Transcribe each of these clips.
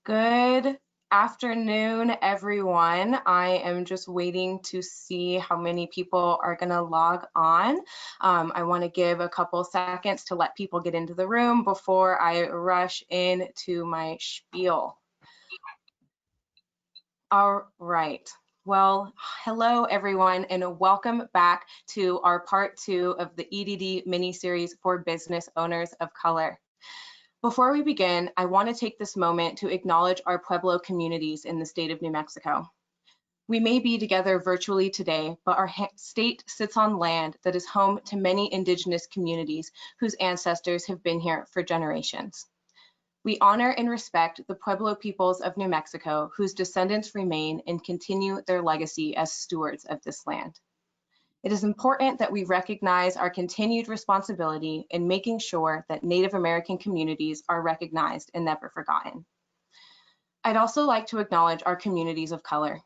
Good afternoon, everyone. I am just waiting to see how many people are going to log on. I want to give a couple seconds to let people get into the room before I rush into my spiel. All right. Well, hello, everyone, and welcome back to our part 2 of the EDD mini-series for business owners of color. Before we begin, I want to take this moment to acknowledge our Pueblo communities in the state of New Mexico. We may be together virtually today, but our state sits on land that is home to many indigenous communities whose ancestors have been here for generations. We honor and respect the Pueblo peoples of New Mexico, whose descendants remain and continue their legacy as stewards of this land. It is important that we recognize our continued responsibility in making sure that Native American communities are recognized and never forgotten. I'd also like to acknowledge our communities of color.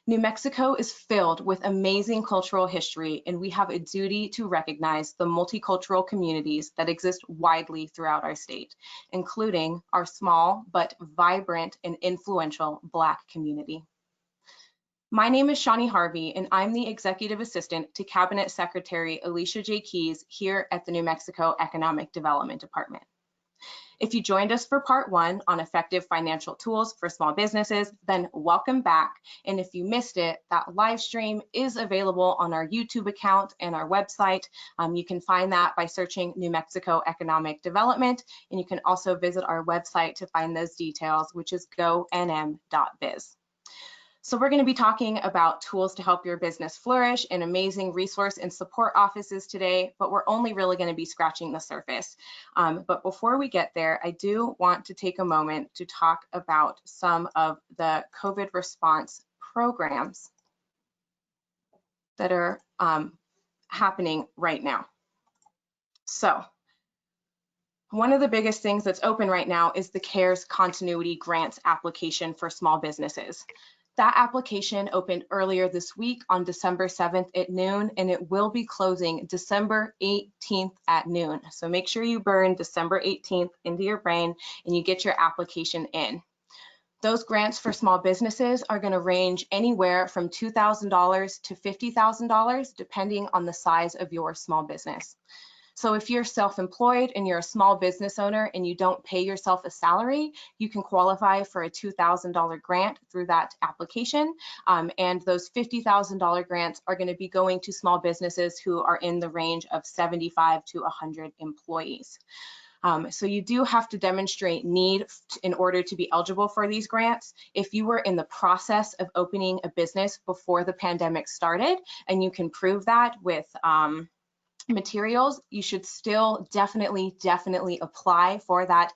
New Mexico is filled with amazing cultural history, and we have a duty to recognize the multicultural communities that exist widely throughout our state, including our small but vibrant and influential Black community. My name is Shawnee Harvey, and I'm the Executive Assistant to Cabinet Secretary Alicia J. Keys here at the New Mexico Economic Development Department. If you joined us for part 1 on effective financial tools for small businesses, then welcome back. And if you missed it, that live stream is available on our YouTube account and our website. You can find that by searching New Mexico Economic Development, and you can also visit our website to find those details, which is gonm.biz. So we're going to be talking about tools to help your business flourish and amazing resource and support offices today, but we're only really going to be scratching the surface. But before we get there, I do want to take a moment to talk about some of the COVID response programs that are happening right now. So one of the biggest things that's open right now is the CARES Continuity Grants application for small businesses. That application opened earlier this week on December 7th at noon, and it will be closing December 18th at noon. So make sure you burn December 18th into your brain and you get your application in. Those grants for small businesses are going to range anywhere from $2,000 to $50,000, depending on the size of your small business. So if you're self-employed and you're a small business owner and you don't pay yourself a salary, you can qualify for a $2,000 grant through that application. And those $50,000 grants are going to be going to small businesses who are in the range of 75 to 100 employees. So you do have to demonstrate need in order to be eligible for these grants. If you were in the process of opening a business before the pandemic started, and you can prove that with materials, you should still definitely apply for that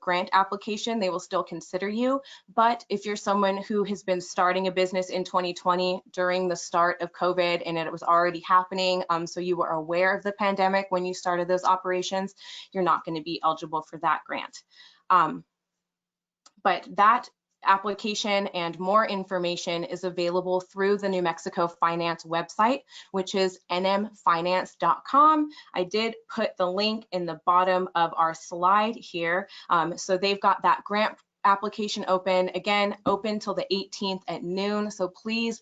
grant application. They will still consider you. But if you're someone who has been starting a business in 2020 during the start of COVID and it was already happening, so you were aware of the pandemic when you started those operations, you're not going to be eligible for that grant. But that application and more information is available through the New Mexico Finance website, which is nmfinance.com. I did put the link in the bottom of our slide here. So they've got that grant application open, again, open till the 18th at noon. So please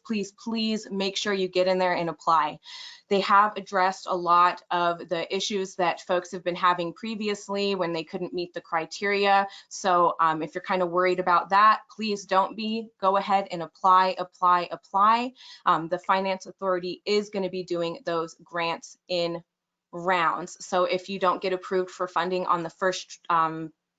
make sure you get in there and apply. They have addressed a lot of the issues that folks have been having previously when they couldn't meet the criteria. So if you're kind of worried about that, please don't be. Go ahead and apply. The Finance Authority is going to be doing those grants in rounds. So if you don't get approved for funding on the first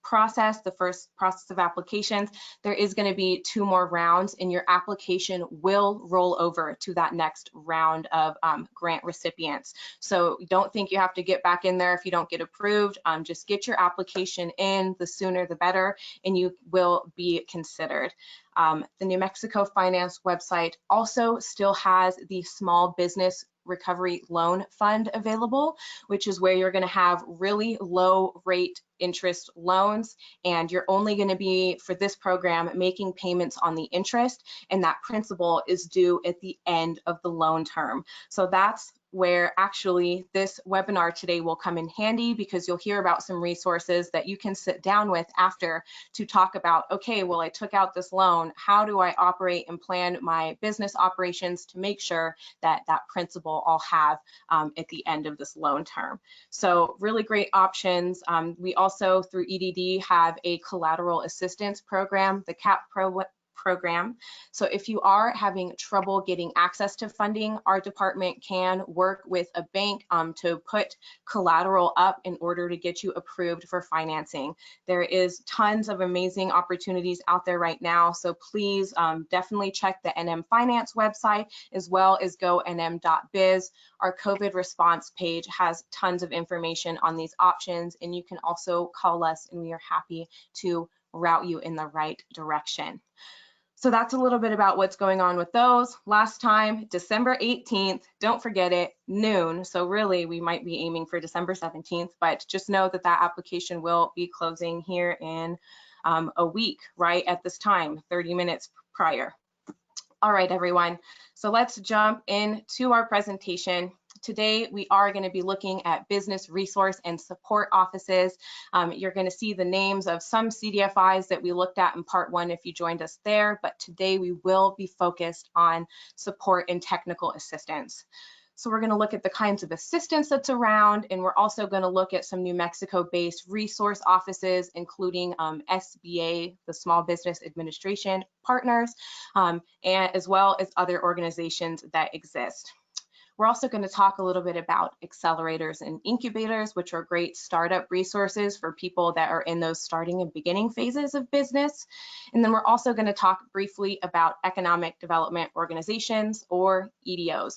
process of applications, there is going to be 2 more rounds, and your application will roll over to that next round of grant recipients. So don't think you have to get back in there if you don't get approved. Just get your application in, the sooner the better, and you will be considered. The New Mexico Finance website also still has the Small Business Recovery Loan Fund available, which is where you're going to have really low rate interest loans, and you're only going to be, for this program, making payments on the interest, and that principal is due at the end of the loan term. So that's where actually this webinar today will come in handy, because you'll hear about some resources that you can sit down with after to talk about, okay, well, I took out this loan. How do I operate and plan my business operations to make sure that that principal I'll have at the end of this loan term? So really great options. We also, through EDD, have a collateral assistance program, the CAP program. So if you are having trouble getting access to funding, our department can work with a bank to put collateral up in order to get you approved for financing. There is tons of amazing opportunities out there right now, so please definitely check the NM Finance website, as well as go nm.biz. Our COVID response page has tons of information on these options, and you can also call us and we are happy to route you in the right direction. So that's a little bit about what's going on with those. Last time, December 18th, don't forget it, noon. So really, we might be aiming for December 17th, but just know that that application will be closing here in a week, right at this time, 30 minutes prior. All right, everyone. So let's jump into our presentation. Today, we are going to be looking at business resource and support offices. You're going to see the names of some CDFIs that we looked at in part 1 if you joined us there, but today we will be focused on support and technical assistance. So we're going to look at the kinds of assistance that's around, and we're also going to look at some New Mexico-based resource offices, including SBA, the Small Business Administration partners, and as well as other organizations that exist. We're also going to talk a little bit about accelerators and incubators, which are great startup resources for people that are in those starting and beginning phases of business. And then we're also going to talk briefly about economic development organizations, or EDOs.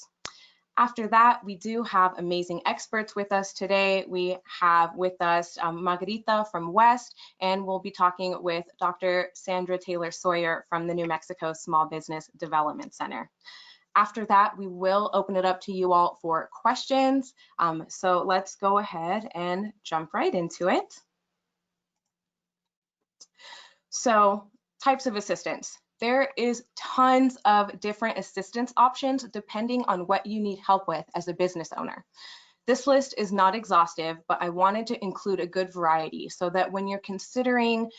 After that, we do have amazing experts with us today. We have with us Margarita from WESST, and we'll be talking with Dr. Sandra Taylor Sawyer from the New Mexico Small Business Development Center. After that, we will open it up to you all for questions. So let's go ahead and jump right into it. So, types of assistance. There is tons of different assistance options depending on what you need help with as a business owner. This list is not exhaustive, but I wanted to include a good variety so that when you're considering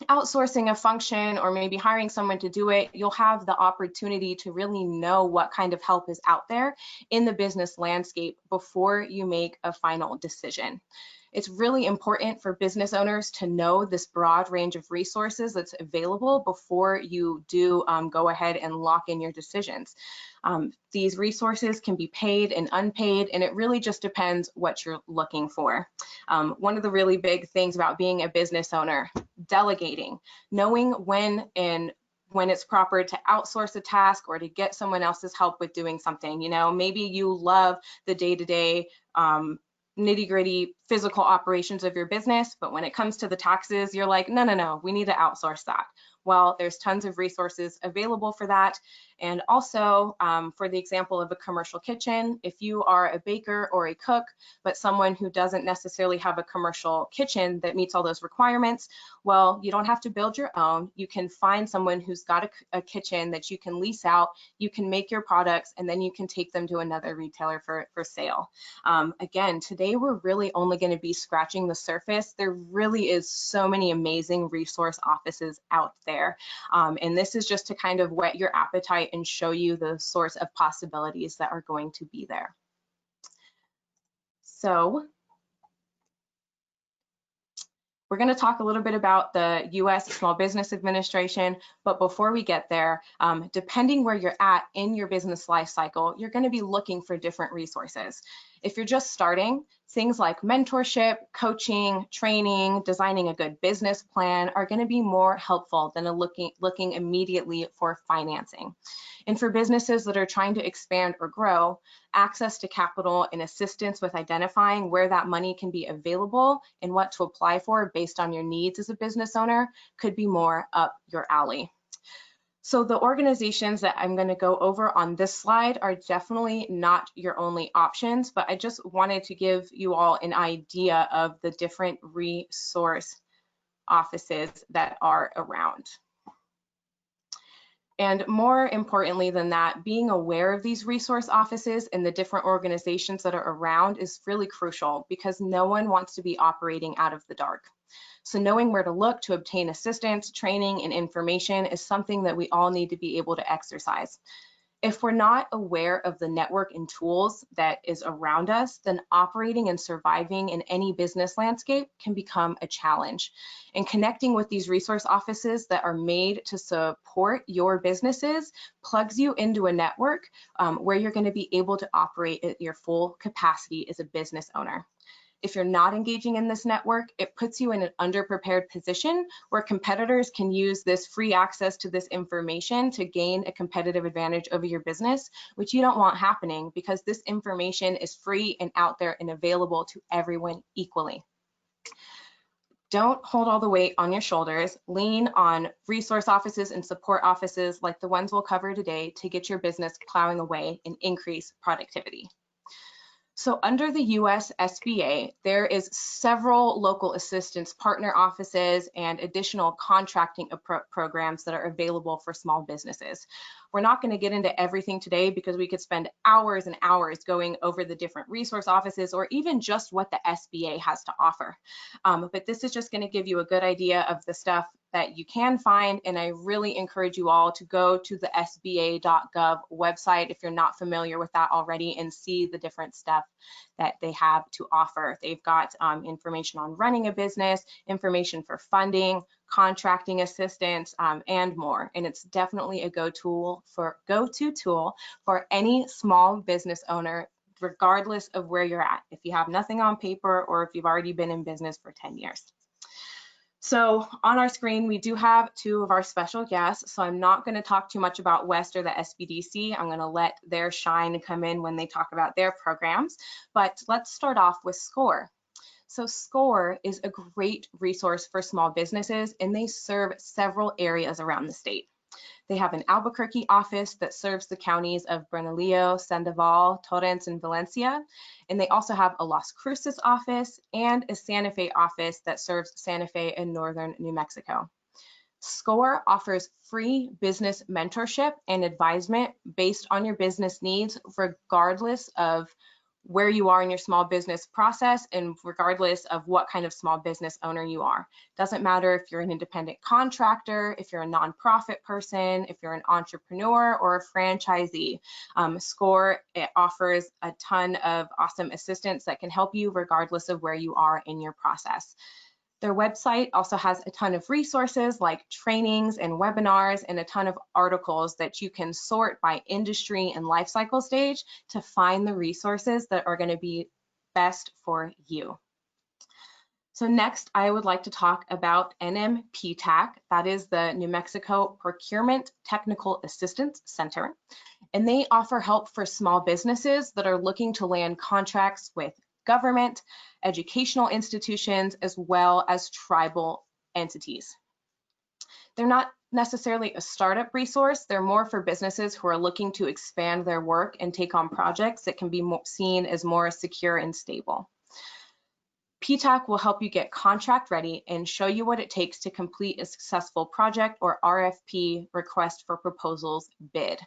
outsourcing a function or maybe hiring someone to do it, you'll have the opportunity to really know what kind of help is out there in the business landscape before you make a final decision. It's really important for business owners to know this broad range of resources that's available before you do go ahead and lock in your decisions. These resources can be paid and unpaid, and it really just depends what you're looking for. One of the really big things about being a business owner, delegating, knowing when it's proper to outsource a task or to get someone else's help with doing something. You know, maybe you love the day-to-day nitty-gritty physical operations of your business, but when it comes to the taxes, you're like, no, we need to outsource that. Well, there's tons of resources available for that. And also, for the example of a commercial kitchen, if you are a baker or a cook, but someone who doesn't necessarily have a commercial kitchen that meets all those requirements, well, you don't have to build your own. You can find someone who's got a kitchen that you can lease out, you can make your products, and then you can take them to another retailer for sale. Again, today we're really only going to be scratching the surface. There really is so many amazing resource offices out there. And this is just to kind of whet your appetite and show you the source of possibilities that are going to be there. So we're going to talk a little bit about the U.S. Small Business Administration, but before we get there, depending where you're at in your business life cycle, you're going to be looking for different resources. If you're just starting, things like mentorship, coaching, training, designing a good business plan are going to be more helpful than looking immediately for financing. And for businesses that are trying to expand or grow, access to capital and assistance with identifying where that money can be available and what to apply for based on your needs as a business owner could be more up your alley. So the organizations that I'm going to go over on this slide are definitely not your only options, but I just wanted to give you all an idea of the different resource offices that are around. And more importantly than that, being aware of these resource offices and the different organizations that are around is really crucial because no one wants to be operating out of the dark. So knowing where to look to obtain assistance, training, and information is something that we all need to be able to exercise. If we're not aware of the network and tools that is around us, then operating and surviving in any business landscape can become a challenge. And connecting with these resource offices that are made to support your businesses plugs you into a network where you're going to be able to operate at your full capacity as a business owner. If you're not engaging in this network, it puts you in an underprepared position where competitors can use this free access to this information to gain a competitive advantage over your business, which you don't want happening because this information is free and out there and available to everyone equally. Don't hold all the weight on your shoulders. Lean on resource offices and support offices like the ones we'll cover today to get your business plowing away and increase productivity. So under the US SBA, there is several local assistance partner offices and additional contracting programs that are available for small businesses. We're not going to get into everything today because we could spend hours and hours going over the different resource offices or even just what the SBA has to offer. But this is just going to give you a good idea of the stuff that you can find, and I really encourage you all to go to the sba.gov website if you're not familiar with that already and see the different stuff that they have to offer. They've got information on running a business, information for funding, contracting assistance, and more. And it's definitely a go-to tool for any small business owner, regardless of where you're at, if you have nothing on paper or if you've already been in business for 10 years. So on our screen, we do have two of our special guests. So I'm not going to talk too much about WESST or the SBDC. I'm going to let their shine come in when they talk about their programs. But let's start off with SCORE. So SCORE is a great resource for small businesses, and they serve several areas around the state. They have an Albuquerque office that serves the counties of Bernalillo, Sandoval, Torrance, and Valencia. And they also have a Las Cruces office and a Santa Fe office that serves Santa Fe and northern New Mexico. SCORE offers free business mentorship and advisement based on your business needs, regardless of where you are in your small business process and regardless of what kind of small business owner you are. Doesn't matter if you're an independent contractor, if you're a nonprofit person, if you're an entrepreneur or a franchisee. SCORE, it offers a ton of awesome assistance that can help you regardless of where you are in your process. Their website also has a ton of resources like trainings and webinars and a ton of articles that you can sort by industry and life cycle stage to find the resources that are going to be best for you. So next, I would like to talk about NMPTAC. That is the New Mexico Procurement Technical Assistance Center. And they offer help for small businesses that are looking to land contracts with government, educational institutions, as well as tribal entities. They're not necessarily a startup resource. They're more for businesses who are looking to expand their work and take on projects that can be seen as more secure and stable. PTAC will help you get contract ready and show you what it takes to complete a successful project or RFP, request for proposals, bid.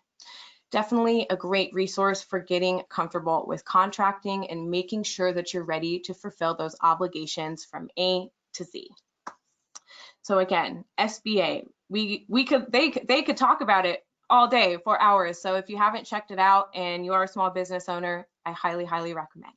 Definitely a great resource for getting comfortable with contracting and making sure that you're ready to fulfill those obligations from A to Z. So again, SBA, they could talk about it all day for hours. So if you haven't checked it out and you are a small business owner, I highly, highly recommend.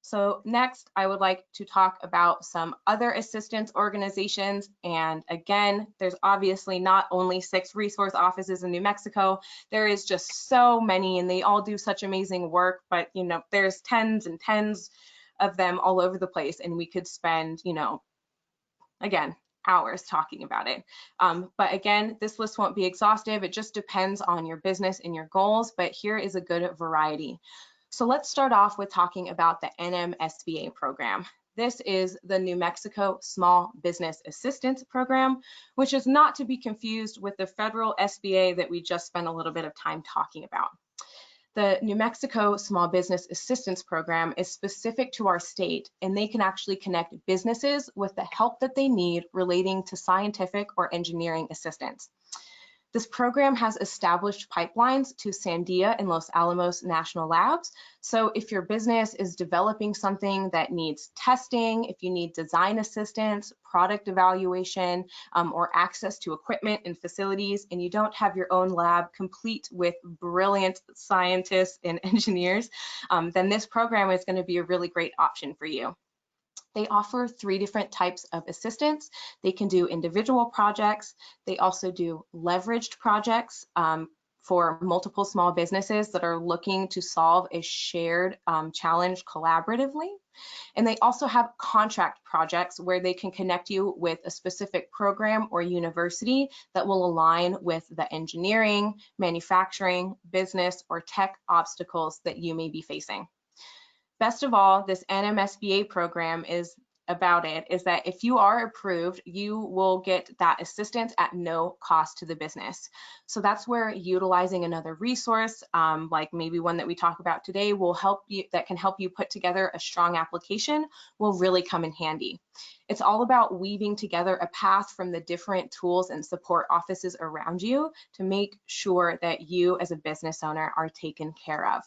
So next, I would like to talk about some other assistance organizations. And again, there's obviously not only 6 resource offices in New Mexico. There is just so many, and they all do such amazing work. But you know, there's tens and tens of them all over the place, and we could spend, you know, again, hours talking about it. But again, this list won't be exhaustive. It just depends on your business and your goals. But here is a good variety. So let's start off with talking about the NMSBA program. This is the New Mexico Small Business Assistance Program, which is not to be confused with the federal SBA that we just spent a little bit of time talking about. The New Mexico Small Business Assistance Program is specific to our state, and they can actually connect businesses with the help that they need relating to scientific or engineering assistance. This program has established pipelines to Sandia and Los Alamos National Labs. So if your business is developing something that needs testing, if you need design assistance, product evaluation, or access to equipment and facilities, and you don't have your own lab complete with brilliant scientists and engineers, then this program is going to be a really great option for you. They offer 3 different types of assistance. They can do individual projects. They also do leveraged projects for multiple small businesses that are looking to solve a shared challenge collaboratively. And they also have contract projects where they can connect you with a specific program or university that will align with the engineering, manufacturing, business, or tech obstacles that you may be facing. Best of all, this NMSBA program is that if you are approved, you will get that assistance at no cost to the business. So that's where utilizing another resource, like maybe one that we talk about today, that can help you put together a strong application, will really come in handy. It's all about weaving together a path from the different tools and support offices around you to make sure that you as a business owner are taken care of.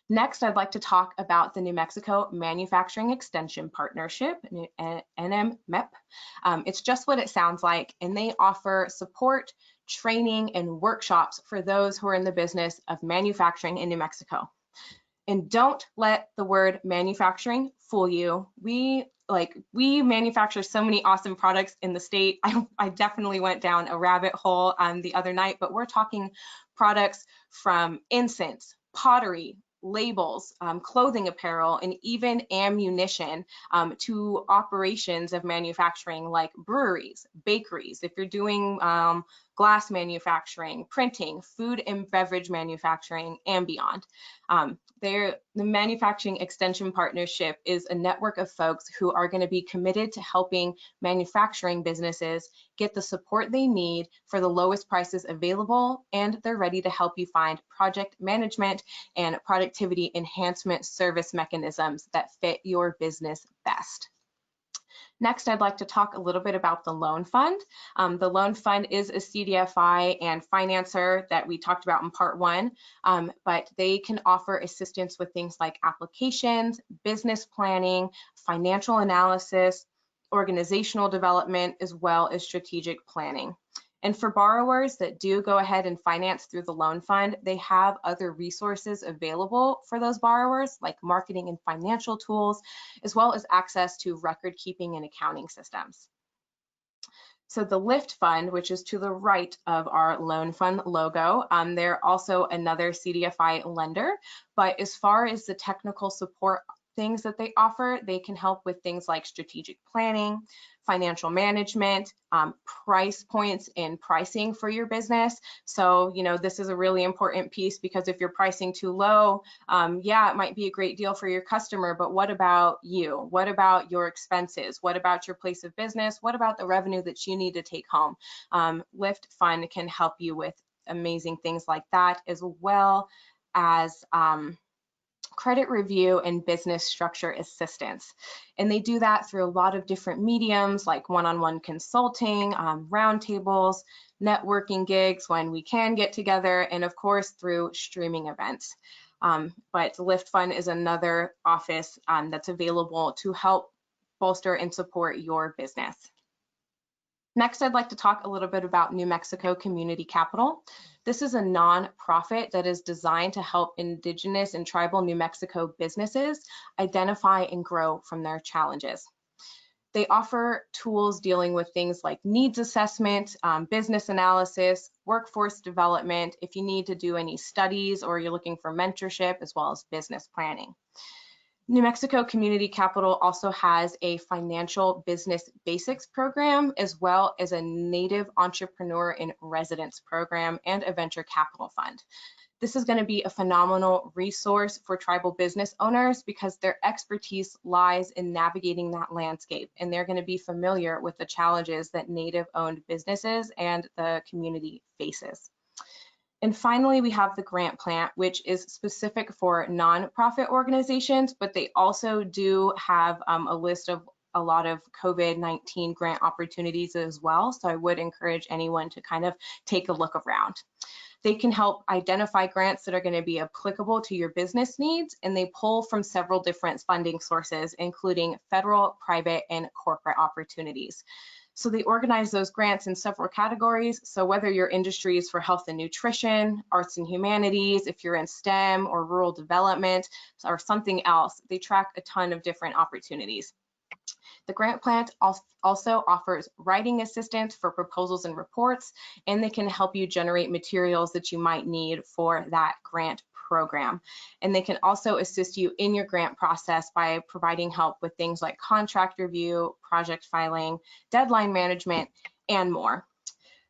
Next, I'd like to talk about the New Mexico Manufacturing Extension Partnership, NMMEP. It's just what it sounds like, and they offer support, training, and workshops for those who are in the business of manufacturing in New Mexico. And don't let the word manufacturing fool you. We manufacture so many awesome products in the state. I definitely went down a rabbit hole the other night, but we're talking products from incense, pottery, labels, clothing apparel, and even ammunition to operations of manufacturing like breweries, bakeries, if you're doing glass manufacturing, printing, food and beverage manufacturing, and beyond. The Manufacturing Extension Partnership is a network of folks who are going to be committed to helping manufacturing businesses get the support they need for the lowest prices available, and they're ready to help you find project management and productivity enhancement service mechanisms that fit your business best. Next, I'd like to talk a little bit about the loan fund. The loan fund is a CDFI and financer that we talked about in part 1, but they can offer assistance with things like applications, business planning, financial analysis, organizational development, as well as strategic planning. And for borrowers that do go ahead and finance through the loan fund, they have other resources available for those borrowers, like marketing and financial tools, as well as access to record keeping and accounting systems. So the LIFT fund, which is to the right of our loan fund logo, they're also another CDFI lender, but as far as the technical support things that they offer, they can help with things like strategic planning, financial management, price points and pricing for your business. So, this is a really important piece, because if you're pricing too low, yeah, it might be a great deal for your customer, but what about you? What about your expenses? What about your place of business? What about the revenue that you need to take home? LIFT Fund can help you with amazing things like that, as well as credit review and business structure assistance. And they do that through a lot of different mediums, like one-on-one consulting, roundtables, networking gigs when we can get together, and of course through streaming events. But LIFT Fund is another office that's available to help bolster and support your business. Next, I'd like to talk a little bit about New Mexico Community Capital. This is a nonprofit that is designed to help Indigenous and tribal New Mexico businesses identify and grow from their challenges. They offer tools dealing with things like needs assessment, business analysis, workforce development, if you need to do any studies or you're looking for mentorship, as well as business planning. New Mexico Community Capital also has a financial business basics program, as well as a Native Entrepreneur in Residence program and a venture capital fund. This is going to be a phenomenal resource for tribal business owners, because their expertise lies in navigating that landscape, and they're going to be familiar with the challenges that Native-owned businesses and the community faces. And finally, we have the grant plan, which is specific for nonprofit organizations, but they also do have a list of a lot of COVID-19 grant opportunities as well. So I would encourage anyone to kind of take a look around. They can help identify grants that are going to be applicable to your business needs, and they pull from several different funding sources, including federal, private, and corporate opportunities. So they organize those grants in several categories. So whether your industry is for health and nutrition, arts and humanities, if you're in STEM or rural development or something else, they track a ton of different opportunities. The grant plan also offers writing assistance for proposals and reports, and they can help you generate materials that you might need for that grant program. And they can also assist you in your grant process by providing help with things like contract review, project filing, deadline management, and more.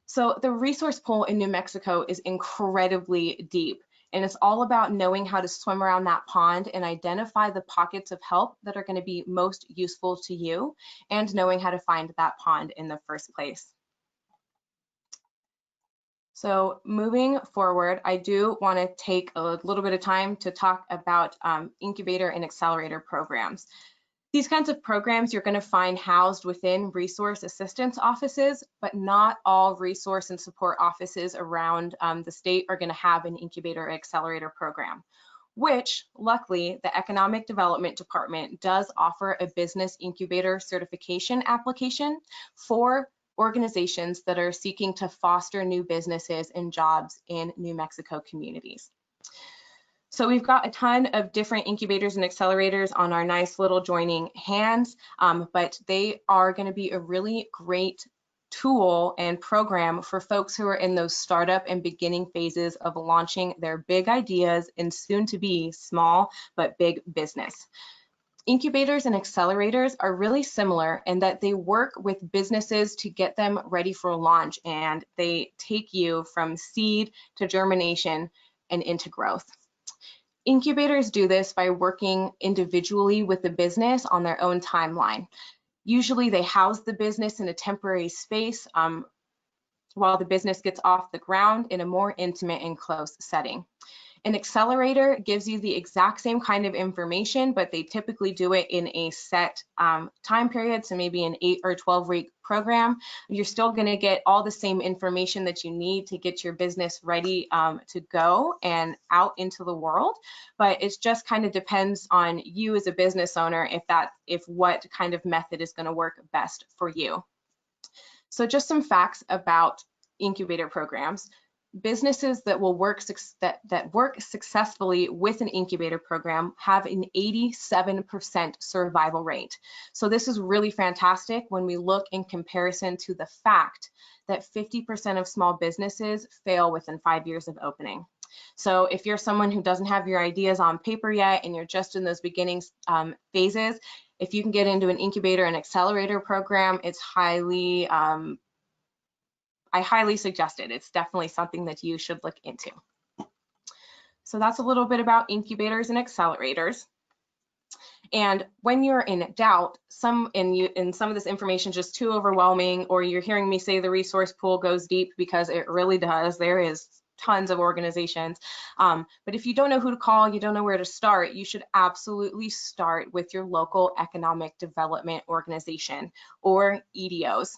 So the resource pool in New Mexico is incredibly deep, and it's all about knowing how to swim around that pond and identify the pockets of help that are going to be most useful to you, and knowing how to find that pond in the first place. So moving forward, I do want to take a little bit of time to talk about incubator and accelerator programs. These kinds of programs you're going to find housed within resource assistance offices, but not all resource and support offices around the state are going to have an incubator or accelerator program, which luckily the Economic Development Department does offer a business incubator certification application for organizations that are seeking to foster new businesses and jobs in New Mexico communities. So we've got a ton of different incubators and accelerators on our nice little joining hands, but they are going to be a really great tool and program for folks who are in those startup and beginning phases of launching their big ideas and soon to be small but big business. Incubators and accelerators are really similar in that they work with businesses to get them ready for launch, and they take you from seed to germination and into growth. Incubators do this by working individually with the business on their own timeline. Usually they house the business in a temporary space while the business gets off the ground in a more intimate and close setting. An accelerator gives you the exact same kind of information, but they typically do it in a set time period, so maybe an 8 or 12-week program. You're still going to get all the same information that you need to get your business ready to go and out into the world, but it just kind of depends on you as a business owner if what kind of method is going to work best for you. So just some facts about incubator programs. Businesses that will work successfully with an incubator program have an 87% survival rate. So this is really fantastic when we look in comparison to the fact that 50% of small businesses fail within 5 years of opening. So if you're someone who doesn't have your ideas on paper yet and you're just in those beginning phases, if you can get into an incubator and accelerator program, it's I highly suggest it. It's definitely something that you should look into. So that's a little bit about incubators and accelerators. And when you're in doubt, some of this information is just too overwhelming, or you're hearing me say the resource pool goes deep, because it really does. There is tons of organizations. But if you don't know who to call, you don't know where to start, you should absolutely start with your local economic development organization, or EDOs.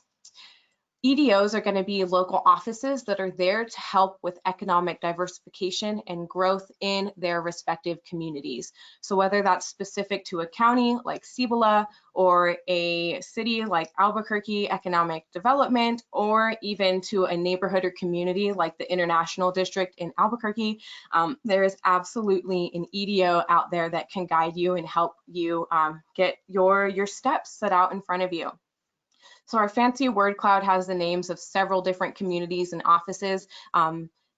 EDOs are going to be local offices that are there to help with economic diversification and growth in their respective communities. So whether that's specific to a county like Cibola, or a city like Albuquerque Economic Development, or even to a neighborhood or community like the International District in Albuquerque, there is absolutely an EDO out there that can guide you and help you get your steps set out in front of you. So our fancy word cloud has the names of several different communities and offices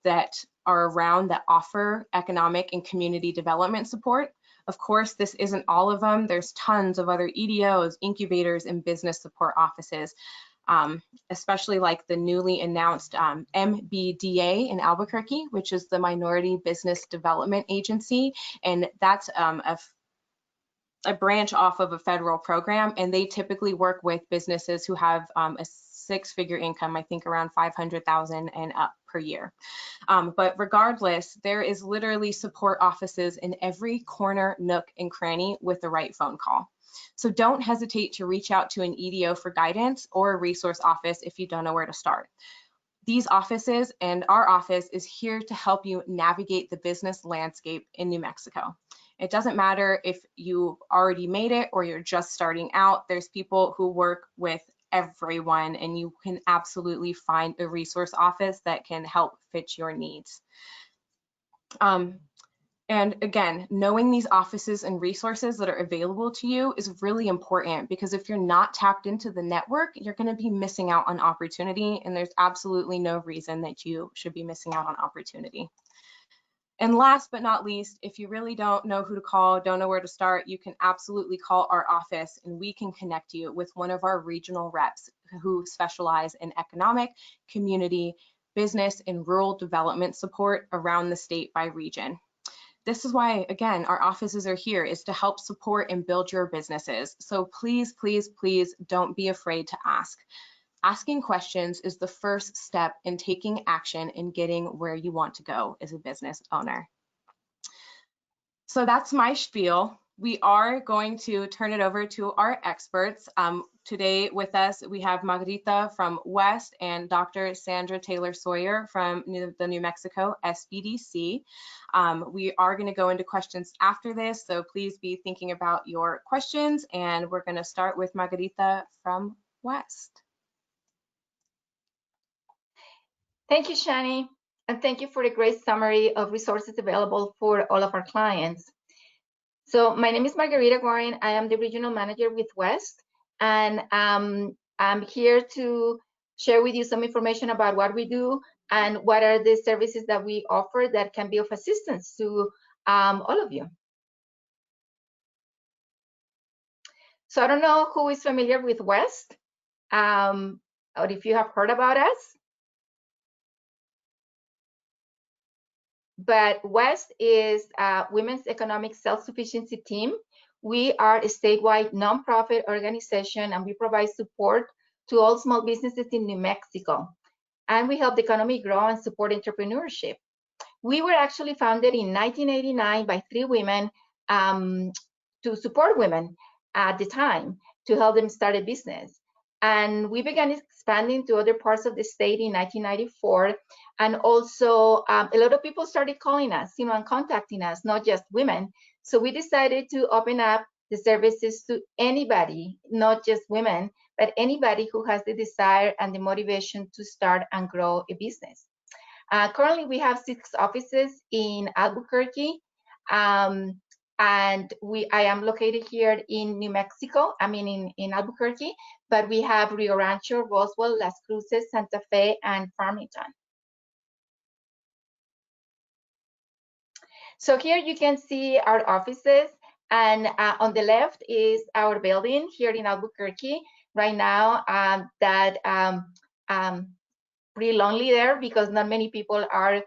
that are around that offer economic and community development support. Of course, this isn't all of them. There's tons of other EDOs, incubators, and business support offices, especially like the newly announced MBDA in Albuquerque, which is the Minority Business Development Agency, and that's a branch off of a federal program, and they typically work with businesses who have a 6-figure income, I think around 500,000 and up per year. But regardless, there is literally support offices in every corner, nook, and cranny with the right phone call. So don't hesitate to reach out to an EDO for guidance or a resource office if you don't know where to start. These offices and our office is here to help you navigate the business landscape in New Mexico. It doesn't matter if you already made it or you're just starting out. There's people who work with everyone, and you can absolutely find a resource office that can help fit your needs. And again, knowing these offices and resources that are available to you is really important, because if you're not tapped into the network, you're going to be missing out on opportunity, and there's absolutely no reason that you should be missing out on opportunity. And last but not least, if you really don't know who to call, don't know where to start, you can absolutely call our office and we can connect you with one of our regional reps who specialize in economic, community, business, and rural development support around the state by region. This is why, again, our offices are here, is to help support and build your businesses. So please, please, please don't be afraid to ask. Asking questions is the first step in taking action and getting where you want to go as a business owner. So that's my spiel. We are going to turn it over to our experts. Today with us, we have Margarita from WESST and Dr. Sandra Taylor Sawyer from the New Mexico SBDC. We are going to go into questions after this, so please be thinking about your questions, and we're going to start with Margarita from WESST. Thank you, Shani, and thank you for the great summary of resources available for all of our clients. So my name is Margarita Warren. I am the regional manager with WESST, and I'm here to share with you some information about what we do and what are the services that we offer that can be of assistance to all of you. So I don't know who is familiar with WESST, or if you have heard about us. But WESST is a Women's Economic Self-Sufficiency Team. We are a statewide nonprofit organization, and we provide support to all small businesses in New Mexico. And we help the economy grow and support entrepreneurship. We were actually founded in 1989 by 3 women to support women at the time, to help them start a business. And we began expanding to other parts of the state in 1994. And also a lot of people started calling us, and contacting us, not just women. So we decided to open up the services to anybody, not just women, but anybody who has the desire and the motivation to start and grow a business. Currently, we have 6 offices in Albuquerque. And I am located here in New Mexico, in Albuquerque, but we have Rio Rancho, Roswell, Las Cruces, Santa Fe, and Farmington. So here you can see our offices, and on the left is our building here in Albuquerque. Right now, pretty lonely there because not many people are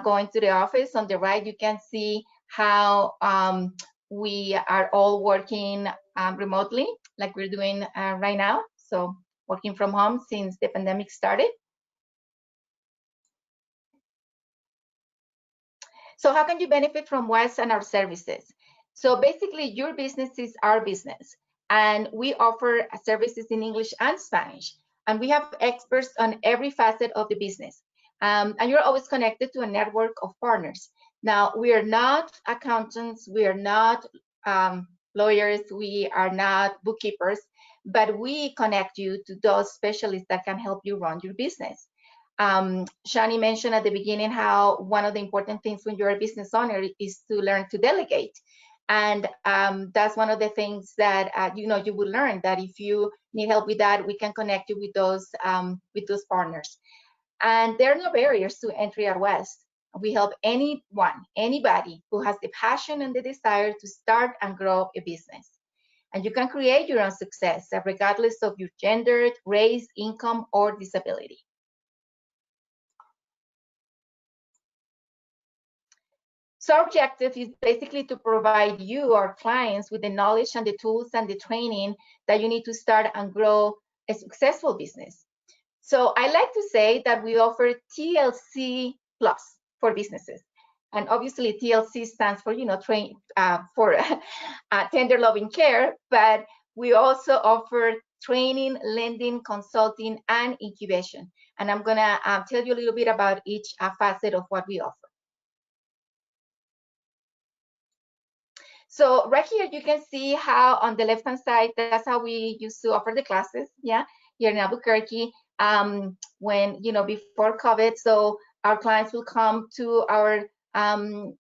going to the office. On the right, you can see how we are all working remotely, like we're doing right now. So working from home since the pandemic started. So how can you benefit from WESST and our services? So basically, your business is our business, and we offer services in English and Spanish, and we have experts on every facet of the business. And you're always connected to a network of partners. Now, we are not accountants, we are not lawyers, we are not bookkeepers, but we connect you to those specialists that can help you run your business. Shani mentioned at the beginning how one of the important things when you're a business owner is to learn to delegate. And that's one of the things that you will learn, that if you need help with that, we can connect you with those partners. And there are no barriers to entry at WESST. We help anyone, anybody who has the passion and the desire to start and grow a business. And you can create your own success regardless of your gender, race, income, or disability. So our objective is basically to provide you, our clients, with the knowledge and the tools and the training that you need to start and grow a successful business. So I like to say that we offer TLC Plus for businesses. And obviously TLC stands for, train for tender loving care, but we also offer training, lending, consulting, and incubation. And I'm gonna tell you a little bit about each facet of what we offer. So right here, you can see how on the left-hand side, that's how we used to offer the classes, yeah, here in Albuquerque, when, before COVID. So our clients will come to our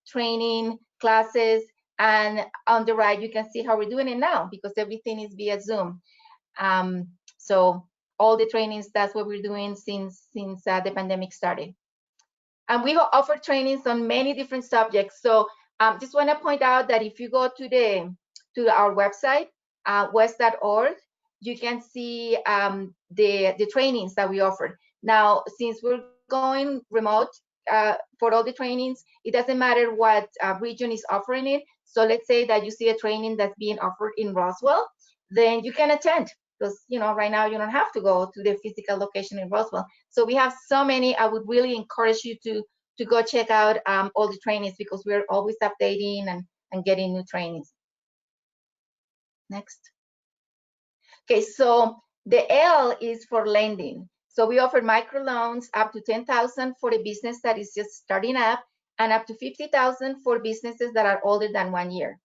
training classes, and on the right, you can see how we're doing it now because everything is via Zoom. So all the trainings, that's what we're doing since the pandemic started. And we offer trainings on many different subjects. So just want to point out that if you go to our website, WESST.org, you can see the trainings that we offer. Now, since we're going remote for all the trainings, it doesn't matter what region is offering it. So let's say that you see a training that's being offered in Roswell, then you can attend, because right now you don't have to go to the physical location in Roswell. So we have so many. I would really encourage you to go check out all the trainings, because we're always updating and getting new trainings. Next. Okay, so the L is for lending. So we offer microloans up to $10,000 for a business that is just starting up, and up to $50,000 for businesses that are older than 1 year.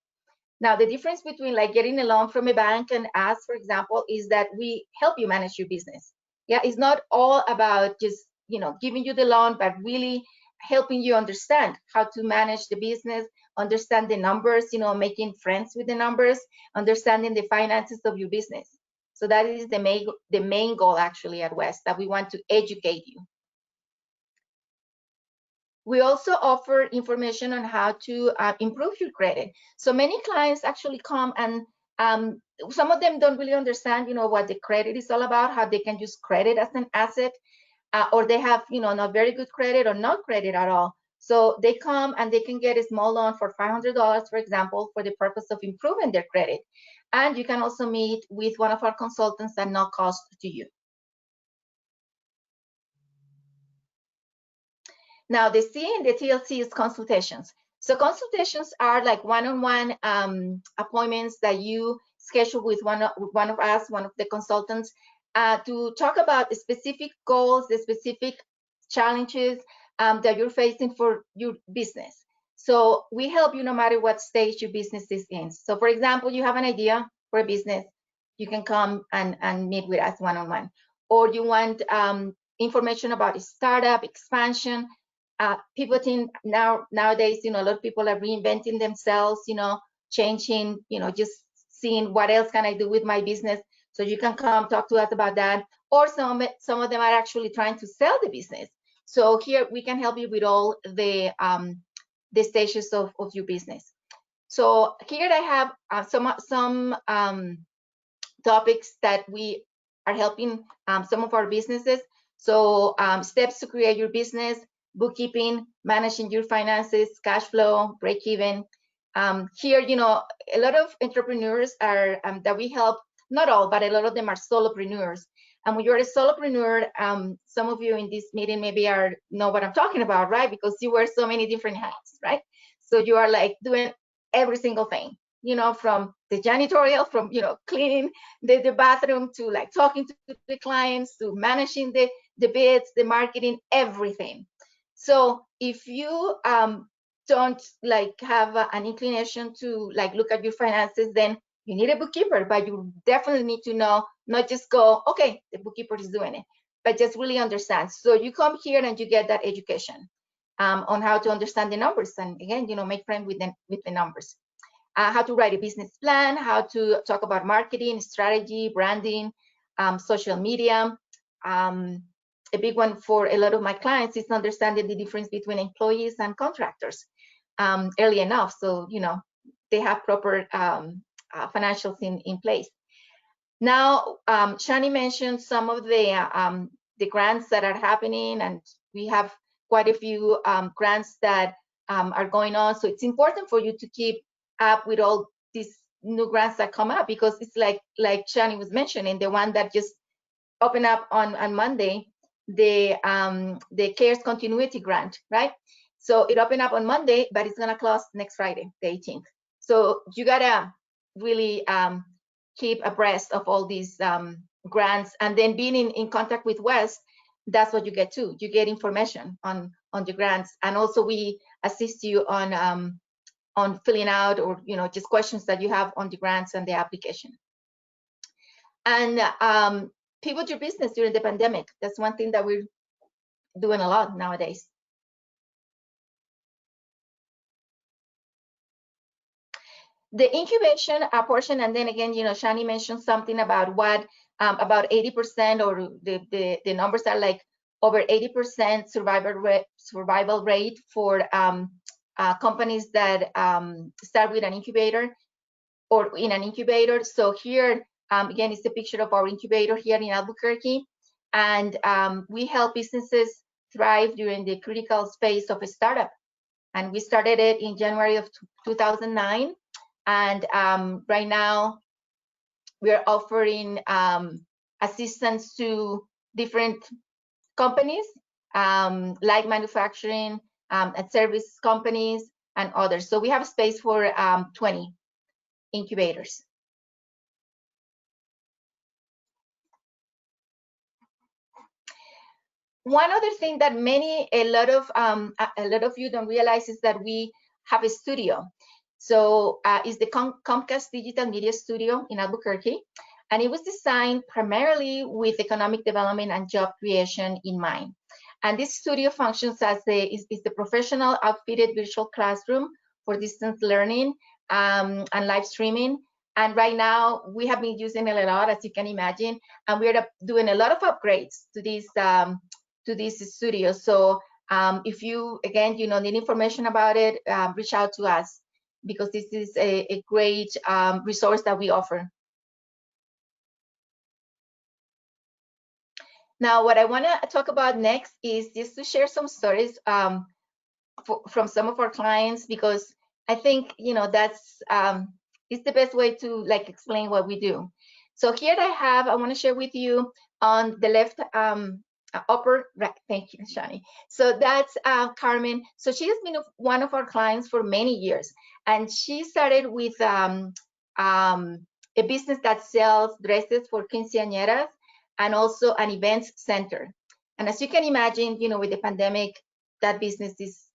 Now, the difference between like getting a loan from a bank and us, for example, is that we help you manage your business. Yeah, it's not all about just, giving you the loan, but really helping you understand how to manage the business, understand the numbers, making friends with the numbers, understanding the finances of your business. So that is the main goal actually at WESST, that we want to educate you. We also offer information on how to improve your credit. So many clients actually come and some of them don't really understand, what the credit is all about, how they can use credit as an asset, or they have, not very good credit or no credit at all. So they come and they can get a small loan for $500, for example, for the purpose of improving their credit. And you can also meet with one of our consultants at no cost to you. Now, the C in the TLC is consultations. So consultations are like one-on-one appointments that you schedule with one of us, one of the consultants, to talk about the specific goals, the specific challenges that you're facing for your business. So we help you no matter what stage your business is in. So for example, you have an idea for a business, you can come and meet with us one-on-one. Or you want information about a startup, expansion, pivoting. Nowadays, a lot of people are reinventing themselves, changing, just seeing what else can I do with my business. So you can come talk to us about that. Or some of them are actually trying to sell the business. So here we can help you with all the stages of your business. So here I have some topics that we are helping some of our businesses. So steps to create your business, bookkeeping, managing your finances, cash flow, break even. Here, a lot of entrepreneurs are that we help, not all, but a lot of them are solopreneurs. And when you're a solopreneur, some of you in this meeting maybe know what I'm talking about, right? Because you wear so many different hats, right? So you are like doing every single thing, from the janitorial, from, cleaning the bathroom, to like talking to the clients, to managing the bids, the marketing, everything. So if you don't like have an inclination to like look at your finances, then you need a bookkeeper, but you definitely need to know, not just go, okay, the bookkeeper is doing it, but just really understand. So you come here and you get that education on how to understand the numbers, and again, make friends with the numbers. How to write a business plan, how to talk about marketing, strategy, branding, social media. A big one for a lot of my clients is understanding the difference between employees and contractors early enough, so they have proper financials in place. Now, Shani mentioned some of the grants that are happening, and we have quite a few grants that are going on. So it's important for you to keep up with all these new grants that come up, because it's like Shani was mentioning, the one that just opened up on Monday, the CARES Continuity Grant, right? So it opened up on Monday, but it's gonna close next Friday, the 18th. So you gotta really keep abreast of all these grants, and then being in contact with WESST, that's what you get too. You get information on the grants, and also we assist you on filling out, or just questions that you have on the grants and the application. And pivot your business during the pandemic. That's one thing that we're doing a lot nowadays. The incubation portion, and then again, Shani mentioned something about what about 80%, or the numbers are like over 80% survival rate for companies that start with an incubator or in an incubator. So here again is the picture of our incubator here in Albuquerque, and we help businesses thrive during the critical phase of a startup. And we started it in January of 2009. And right now, we're offering assistance to different companies, like manufacturing and service companies and others. So we have space for 20 incubators. One other thing that a lot of you don't realize is that we have a studio. So it's the Comcast Digital Media Studio in Albuquerque, and it was designed primarily with economic development and job creation in mind. And this studio functions as is the professional outfitted virtual classroom for distance learning and live streaming. And right now we have been using it a lot, as you can imagine, and we're doing a lot of upgrades to this studio. So if you again need information about it, reach out to us, because this is a great resource that we offer. Now, what I want to talk about next is just to share some stories from some of our clients, because I think that's it's the best way to explain what we do. So here I want to share with you on the left upper right. Thank you, Shani. So that's Carmen. So she has been one of our clients for many years, and she started with a business that sells dresses for quinceañeras and also an events center. And as you can imagine, with the pandemic, that business is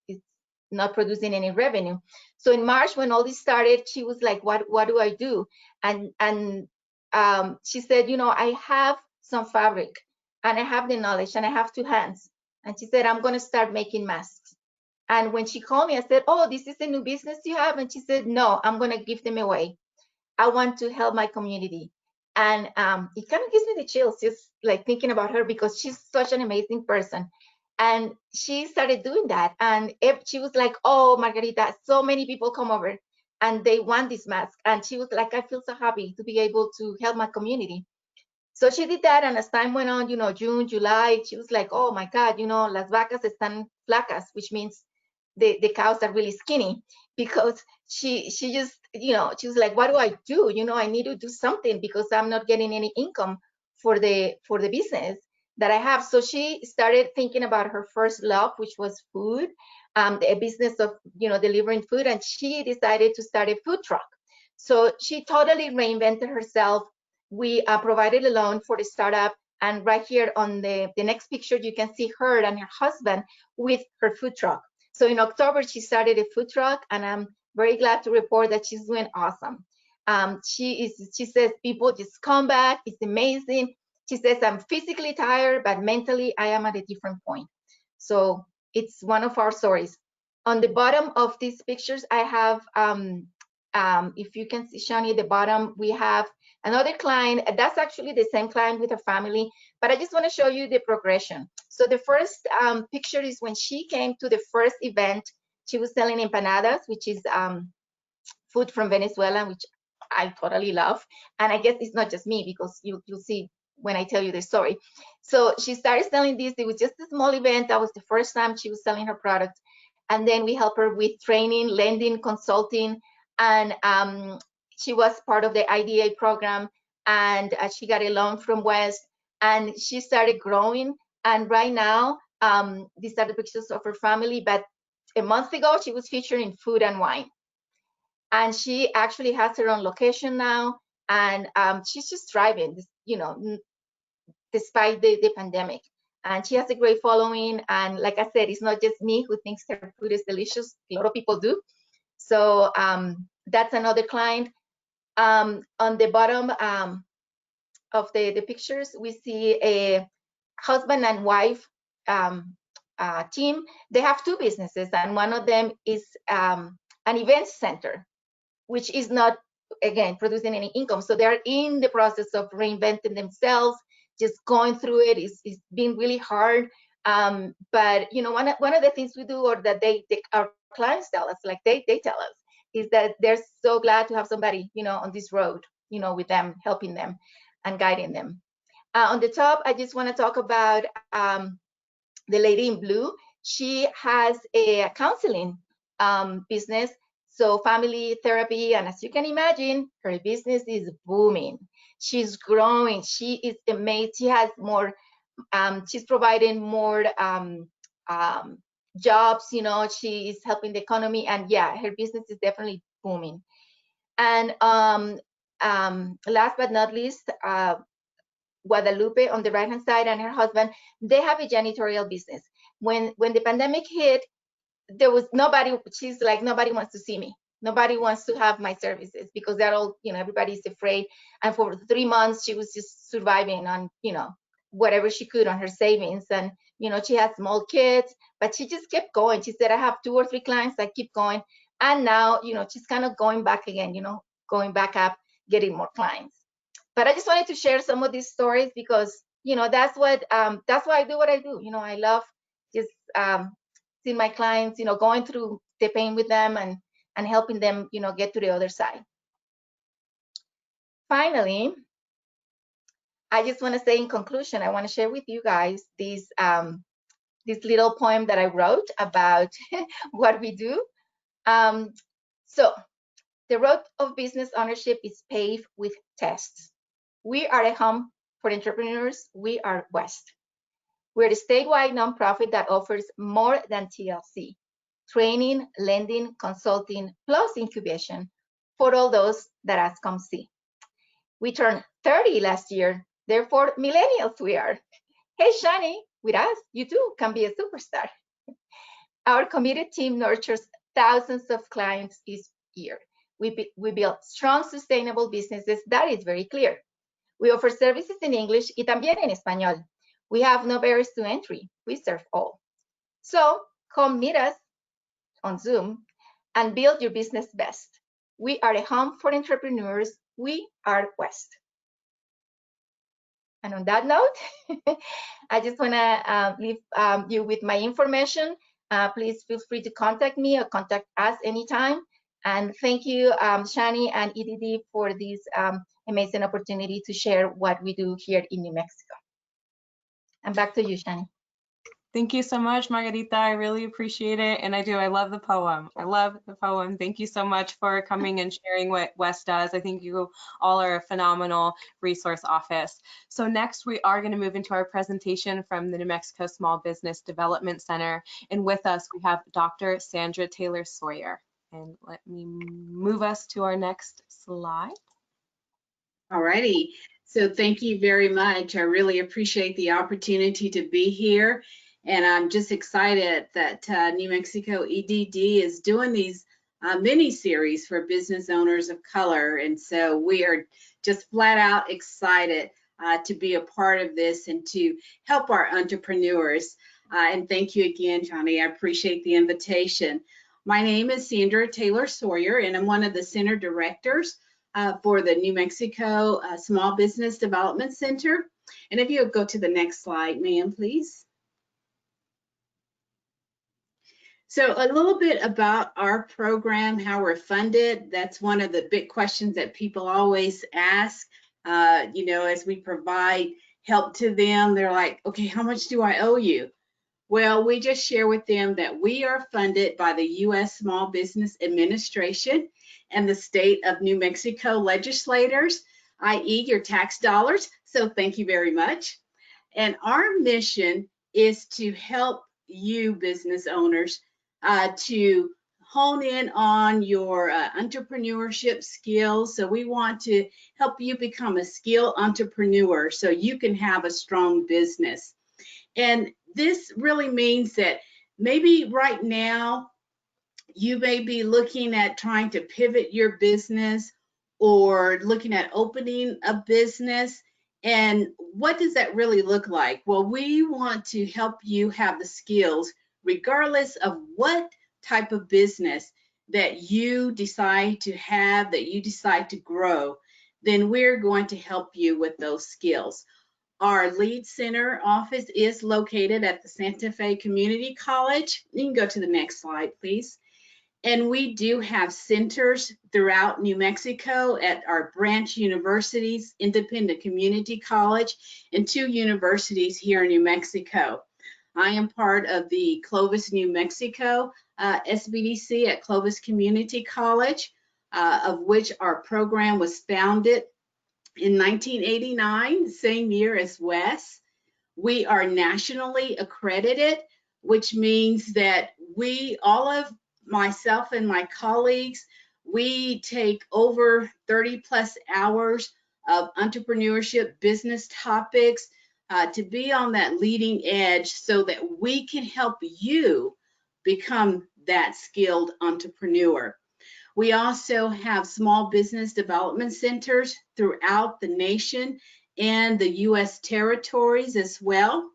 not producing any revenue. So in March, when all this started, she was like, what do I do? And she said, I have some fabric, and I have the knowledge, and I have 2 hands. And she said, I'm going to start making masks. And when she called me, I said, oh, this is a new business you have? And she said, no, I'm going to give them away. I want to help my community. And it kind of gives me the chills just thinking about her, because she's such an amazing person. And she started doing that. And she was like, oh, Margarita, so many people come over and they want this mask. And she was like, I feel so happy to be able to help my community. So she did that, and as time went on, June, July, she was like, oh my God, las vacas están flacas, which means the cows are really skinny, because she just, she was like, what do I do? I need to do something, because I'm not getting any income for the business that I have. So she started thinking about her first love, which was food, a business of, delivering food, and she decided to start a food truck. So she totally reinvented herself. We provided a loan for the startup, and right here on the next picture, you can see her and her husband with her food truck. So in October, she started a food truck, and I'm very glad to report that she's doing awesome. She says, people just come back, it's amazing. She says, I'm physically tired, but mentally I am at a different point. So it's one of our stories. On the bottom of these pictures, I have, if you can see, Shani, at the bottom, we have another client. That's actually the same client with her family, but I just want to show you the progression. So the first picture is when she came to the first event. She was selling empanadas, which is food from Venezuela, which I totally love. And I guess it's not just me, because you'll see when I tell you the story. So she started selling this. It was just a small event. That was the first time she was selling her product. And then we help her with training, lending, consulting, and she was part of the IDA program, and she got a loan from WESST, and she started growing. And right now, these are the pictures of her family, but a month ago, she was featured in Food and Wine. And she actually has her own location now. And she's just thriving, you know, despite the pandemic. And she has a great following. And like I said, it's not just me who thinks her food is delicious. A lot of people do. So that's another client. On the bottom of the pictures, we see a husband and wife team. They have two businesses, and one of them is an event center, which is not, again, producing any income. So they're in the process of reinventing themselves, just going through it. It's been really hard. But you know, one of the things we do, or that our clients tell us, like they tell us, is that they're so glad to have somebody, you know, on this road, you know, with them, helping them and guiding them. On the top, I just want to talk about the lady in blue. She has a counseling business, so family therapy, and as you can imagine, her business is booming. She's growing. She is amazing. She has more. She's providing more jobs. You know, she is helping the economy, and yeah, her business is definitely booming. And last but not least, Guadalupe on the right hand side and her husband, they have a janitorial business. When the pandemic hit, there was nobody. She's like, nobody wants to see me. Nobody wants to have my services because they're all, you know, everybody's afraid. And for 3 months, she was just surviving on, you know, whatever she could on her savings. And, you know, she had small kids, but she just kept going. She said, I have 2 or 3 clients, I keep going. And now, you know, she's kind of going back again, you know, going back up, getting more clients. But I just wanted to share some of these stories because, you know, that's why I do what I do. You know, I love just seeing my clients, you know, going through the pain with them and helping them, you know, get to the other side. Finally, I just want to say in conclusion, I want to share with you guys this little poem that I wrote about what we do. So the road of business ownership is paved with tests. We are a home for entrepreneurs. We are WESST. We're a statewide nonprofit that offers more than TLC: training, lending, consulting, plus incubation for all those that ask, come see. We turned 30 last year, therefore millennials we are. Hey, Shani, with us, you too can be a superstar. Our committed team nurtures thousands of clients each year. We build strong, sustainable businesses. That is very clear. We offer services in English y también en español. We have no barriers to entry. We serve all. So come meet us on Zoom and build your business best. We are a home for entrepreneurs. We are WESST. And on that note, I just want to leave you with my information. Please feel free to contact me or contact us anytime. And thank you, Shani and EDD, for this amazing opportunity to share what we do here in New Mexico. And back to you, Shani. Thank you so much, Margarita. I really appreciate it. And I do. I love the poem. I love the poem. Thank you so much for coming and sharing what WESST does. I think you all are a phenomenal resource office. So next, we are going to move into our presentation from the New Mexico Small Business Development Center. And with us, we have Dr. Sandra Taylor Sawyer. And let me move us to our next slide. All righty. So thank you very much. I really appreciate the opportunity to be here. And I'm just excited that New Mexico EDD is doing these mini-series for business owners of color. And so we are just flat out excited to be a part of this and to help our entrepreneurs. And thank you again, Johnny. I appreciate the invitation. My name is Sandra Taylor Sawyer, and I'm one of the center directors for the New Mexico Small Business Development Center. And if you would go to the next slide, ma'am, please. So a little bit about our program, how we're funded. That's one of the big questions that people always ask. You know, as we provide help to them, they're like, okay, how much do I owe you? Well, we just share with them that we are funded by the U.S. Small Business Administration and the state of New Mexico legislators, i.e. your tax dollars. So thank you very much. And our mission is to help you business owners to hone in on your entrepreneurship skills. So we want to help you become a skilled entrepreneur so you can have a strong business. And this really means that maybe right now you may be looking at trying to pivot your business or looking at opening a business. And what does that really look like? Well, we want to help you have the skills, regardless of what type of business that you decide to have, that you decide to grow, then we're going to help you with those skills. Our lead center office is located at the Santa Fe Community College. You can go to the next slide, please. And we do have centers throughout New Mexico at our branch universities, Independent Community College, and 2 universities here in New Mexico. I am part of the Clovis, New Mexico SBDC at Clovis Community College, of which our program was founded in 1989, same year as WESST. We are nationally accredited, which means that all of myself and my colleagues, we take over 30 plus hours of entrepreneurship business topics to be on that leading edge so that we can help you become that skilled entrepreneur. We also have small business development centers throughout the nation and the U.S. territories as well.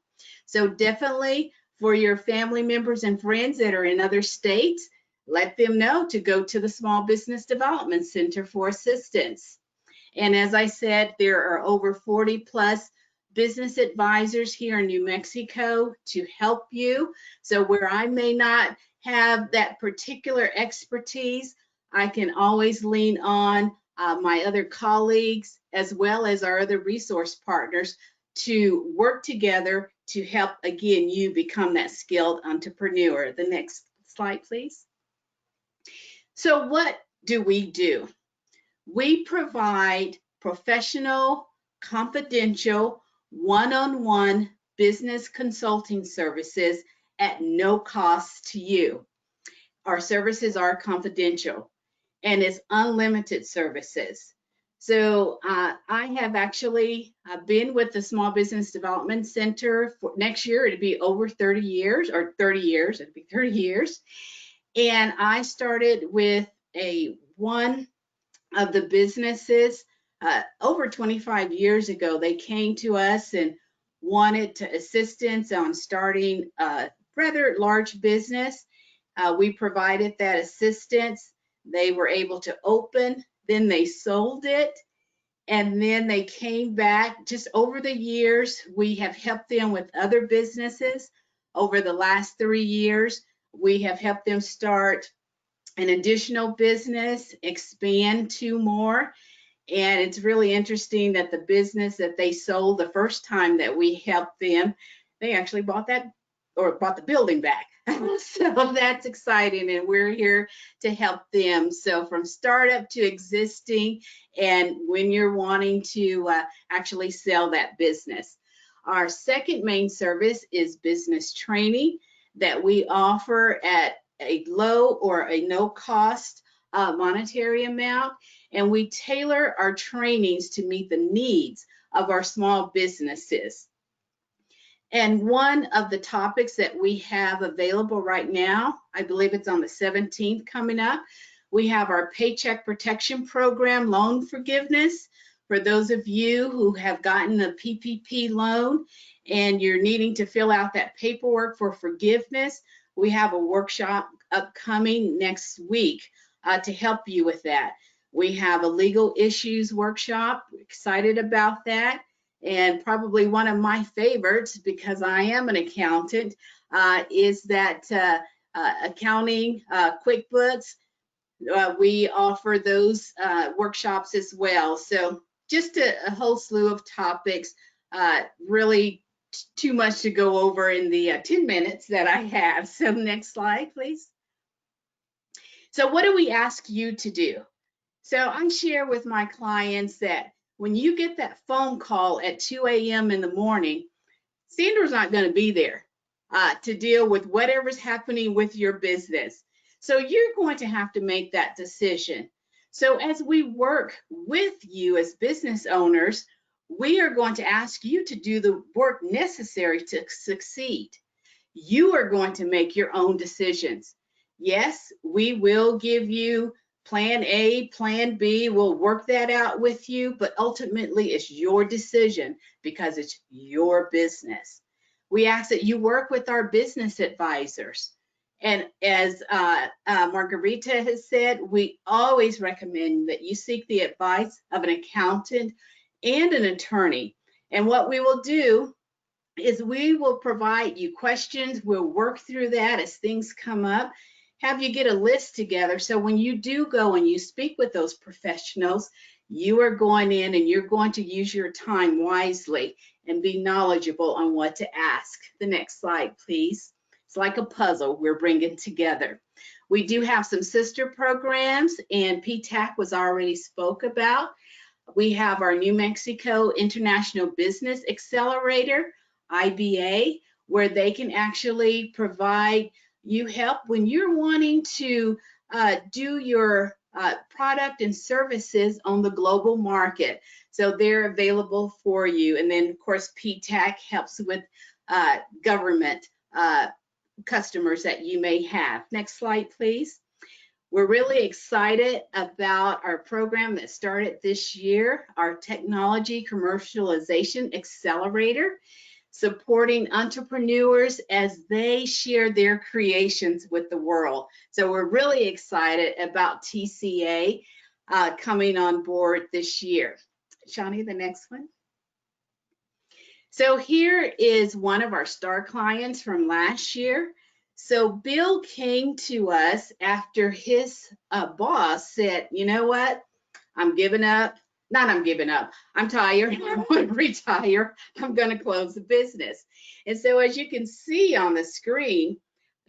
So definitely for your family members and friends that are in other states, let them know to go to the Small Business Development Center for assistance. And as I said, there are over 40 plus business advisors here in New Mexico to help you. So where I may not have that particular expertise, I can always lean on my other colleagues as well as our other resource partners to work together to help, again, you become that skilled entrepreneur. The next slide, please. So what do? We provide professional, confidential, one-on-one business consulting services at no cost to you. Our services are confidential and it's unlimited services. So I have actually been with the Small Business Development Center for next year. It'd be over 30 years, or 30 years, it'd be 30 years. And I started with one of the businesses over 25 years ago. They came to us and wanted assistance on starting a rather large business. We provided that assistance. They were able to open, then they sold it, and then they came back. Just over the years, we have helped them with other businesses. Over the last 3 years, we have helped them start an additional business, expand 2 more. And it's really interesting that the business that they sold the first time that we helped them, they actually bought the building back. So that's exciting, and we're here to help them. So from startup to existing, and when you're wanting to actually sell that business. Our second main service is business training that we offer at a low or a no cost monetary amount, and we tailor our trainings to meet the needs of our small businesses. And one of the topics that we have available right now, I believe it's on the 17th coming up, we have our Paycheck Protection Program loan forgiveness. For those of you who have gotten a PPP loan and you're needing to fill out that paperwork for forgiveness, we have a workshop upcoming next week to help you with that. We have a legal issues workshop. We're excited about that. And probably one of my favorites, because I am an accountant, is that accounting, QuickBooks. We offer those workshops as well. So just a whole slew of topics, really too much to go over in the 10 minutes that I have. So next slide, please. So what do we ask you to do? So I share with my clients that when you get that phone call at 2 a.m. in the morning, Sandra's not going to be there. to deal with whatever's happening with your business. So you're going to have to make that decision. So as we work with you as business owners, we are going to ask you to do the work necessary to succeed. You are going to make your own decisions. Yes, we will give you plan A, plan B. We'll work that out with you, but ultimately it's your decision because it's your business. We ask that you work with our business advisors. And as Margarita has said, we always recommend that you seek the advice of an accountant and an attorney. And what we will do is we will provide you questions. We'll work through that as things come up, have you get a list together. So when you do go and you speak with those professionals, you are going in and you're going to use your time wisely and be knowledgeable on what to ask. The next slide, please. It's like a puzzle we're bringing together. We do have some sister programs, and PTAC was already spoke about. We have our New Mexico International Business Accelerator, IBA, where they can actually provide you help when you're wanting to do your product and services on the global market. So they're available for you. And then, of course, PTAC helps with government customers that you may have. Next slide, please. We're really excited about our program that started this year, our Technology Commercialization Accelerator, supporting entrepreneurs as they share their creations with the world. So we're really excited about TCA coming on board this year. Shawnee, the next one. So here is one of our star clients from last year. So Bill came to us after his boss said, you know what, I'm giving up. Not I'm giving up. I'm tired. I want to retire. I'm going to close the business. And so as you can see on the screen,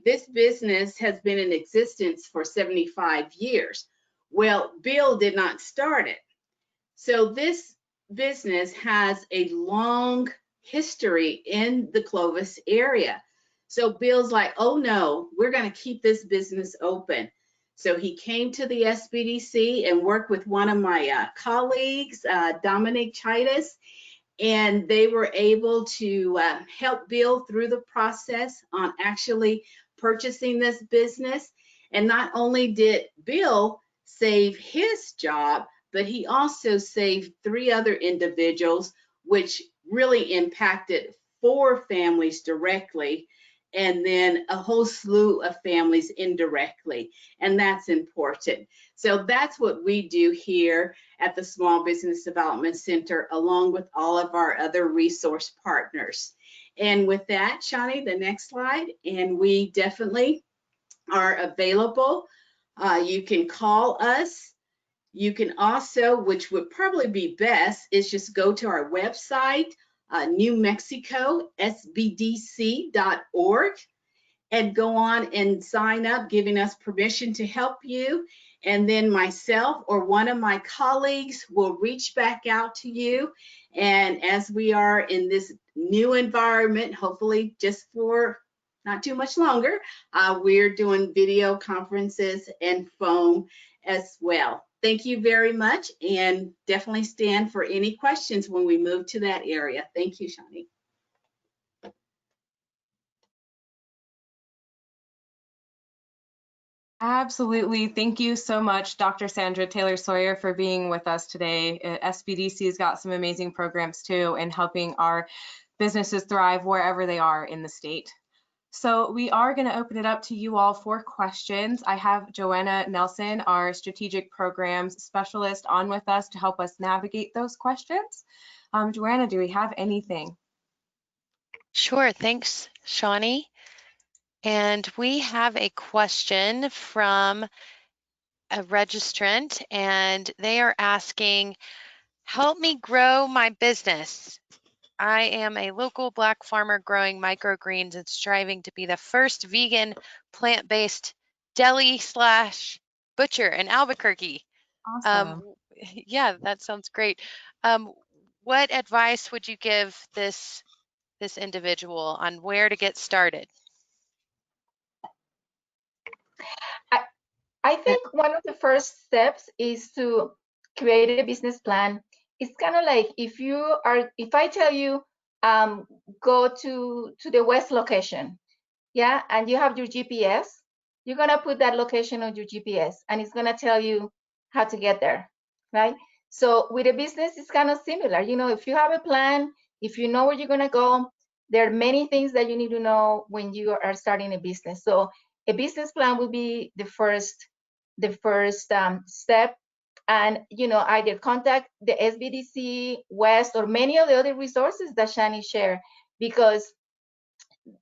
this business has been in existence for 75 years. Well, Bill did not start it. So this business has a long history in the Clovis area. So Bill's like, oh no, we're going to keep this business open. So he came to the SBDC and worked with one of my colleagues, Dominic Chidas, and they were able to help Bill through the process on actually purchasing this business. And not only did Bill save his job, but he also saved 3 other individuals, which really impacted 4 families directly, and then a whole slew of families indirectly, and that's important. So that's what we do here at the Small Business Development Center, along with all of our other resource partners. And with that, Shawnee, the next slide, and we definitely are available. You can call us. You can also, which would probably be best, is just go to our website, NewMexicoSBDC.org, and go on and sign up, giving us permission to help you. And then myself or one of my colleagues will reach back out to you. And as we are in this new environment, hopefully just for not too much longer, we're doing video conferences and phone as well. Thank you very much, and definitely stand for any questions when we move to that area. Thank you, Shawnee. Absolutely. Thank you so much, Dr. Sandra Taylor-Sawyer, for being with us today. SBDC's got some amazing programs too in helping our businesses thrive wherever they are in the state. So we are going to open it up to you all for questions. I have Joanna Nelson, our strategic programs specialist, on with us to help us navigate those questions. Joanna, do we have anything? Sure, thanks, Shawnee. And we have a question from a registrant, and they are asking, help me grow my business. I am a local Black farmer growing microgreens and striving to be the first vegan plant-based deli/butcher in Albuquerque. Awesome. Yeah, that sounds great. What advice would you give this this individual on where to get started? I think one of the first steps is to create a business plan. It's kind of like if I tell you, go to the WESST location, yeah, and you have your GPS, you're gonna put that location on your GPS and it's gonna tell you how to get there, right? So with a business, it's kind of similar. You know, if you have a plan, if you know where you're gonna go, there are many things that you need to know when you are starting a business. So a business plan will be the first step. And, you know, either contact the SBDC, WESST, or many of the other resources that Shani shared, because,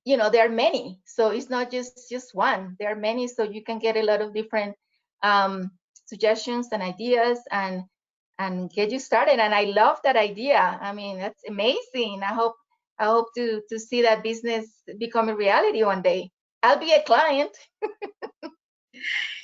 you know, there are many. So it's not just one, there are many. So you can get a lot of different suggestions and ideas and get you started. And I love that idea. I mean, that's amazing. I hope to see that business become a reality one day. I'll be a client.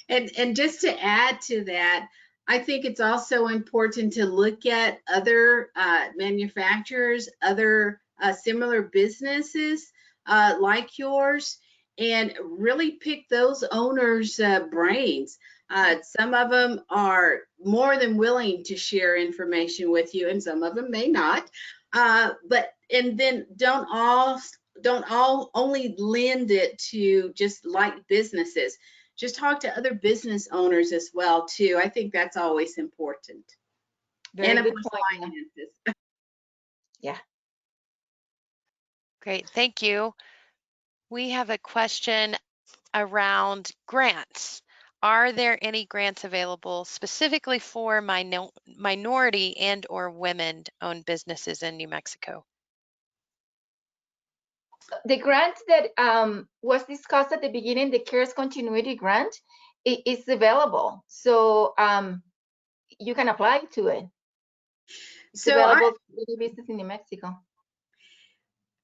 And just to add to that, I think it's also important to look at other manufacturers, other similar businesses like yours, and really pick those owners' brains. Some of them are more than willing to share information with you, and some of them may not. And then don't all only lend it to just like businesses. Just talk to other business owners as well too. I think that's always important. Very and good of course, point. finances. Yeah. Great, thank you. We have a question around grants. Are there any grants available specifically for minority and or women-owned businesses in New Mexico? The grant that was discussed at the beginning, the CARES Continuity Grant, is available. So you can apply to it. It's available for any business in New Mexico.